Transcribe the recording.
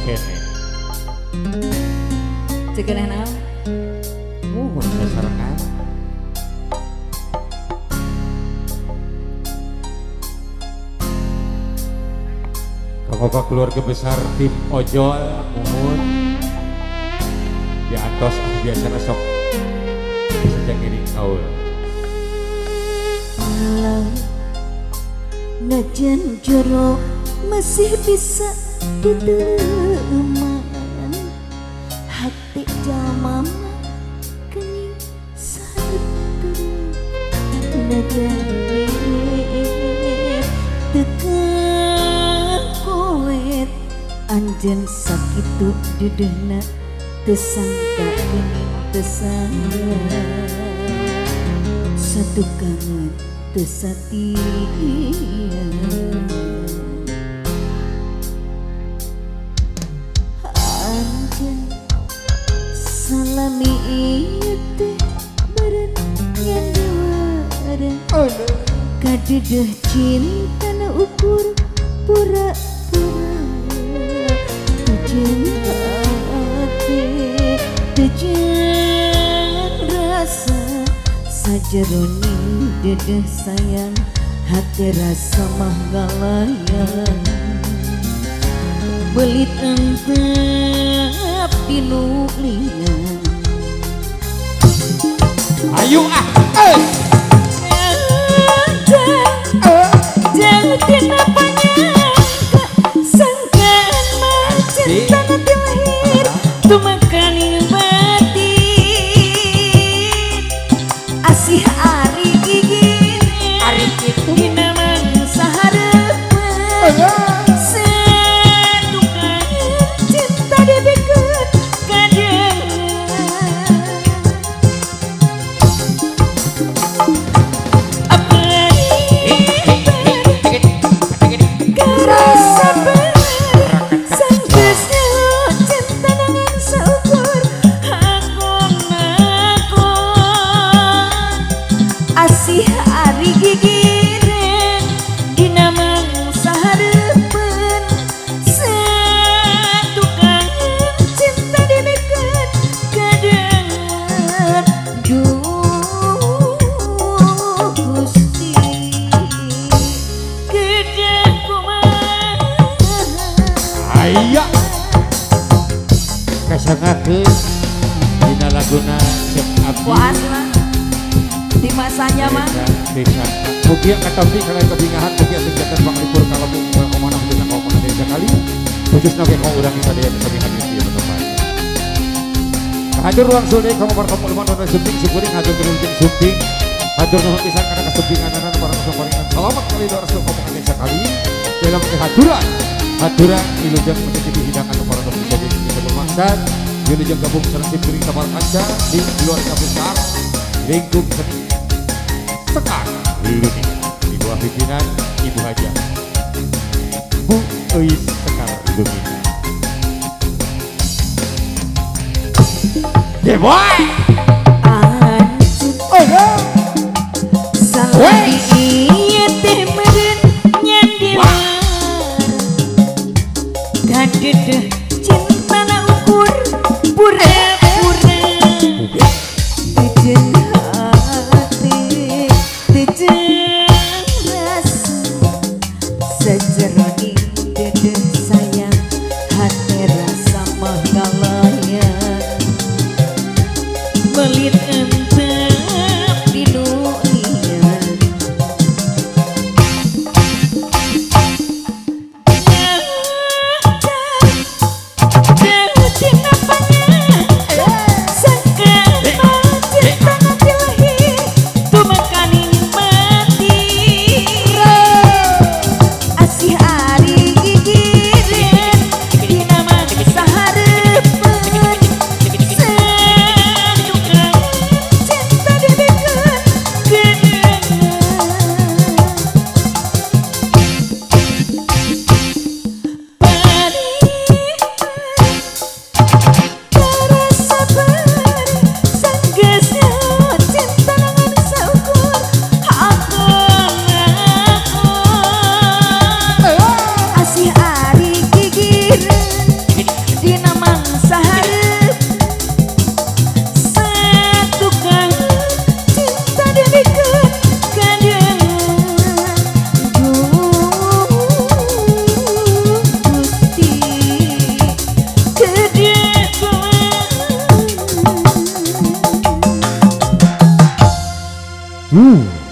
kene. Cekeneh naon? Sarangan. Kanggo keluarga besar tim ojol muhun. Di atos biasana sok bisa jangiri kaul. Alam najan jero masih bisa diteman hati jamam kini satu najan tekan koet anjen sakitu dudehna tersangka kini tersangka satu kangen tersati anjen salami itu beren yang diwaran kadedeh cinta na ukur pura-pura tujuan hati tujuan rasa sajaroni dedeh sayang hati rasa mah galayan belit entep dinulian Ayo jangan tinapanya sangkaan macet tanah dilahir tuh makanin batin asih ari gigin ari gitu ginamang saharepan sedukan cinta dibeket kadang iya kasangakeun dina laguna Cek Abdi puas lah di masanya mah desa mugia katampi kana kebingahan mugia senjata panglipur kalemu komana kita komana desa kali khususna ke kaum urang sadaya kami hadir di tempat hadir ruang sule kamu pertemuan luman dan sumping syukuring hadir terunting sumping hadir nuhun pisan kana kasempinganan barang samparingan selamat kali doa restu komana desa kali dalam kehadiran haturan ilujang menjadi hidangan para teman jadi kita bermaksud ilujang gabung serasi piring kamar kaca di luar besar lingkup sekar lini di bawah pimpinan Ibu Haja Bu Eis Sekar Lumina yeah boy salah iya teh meren nyandi kadedeh cinta na ukur pura-pura tujuan hati tujuan rasa sejeroni dedeh sayang hati rasa mah galayan belit entep dinulian asih ari gigi You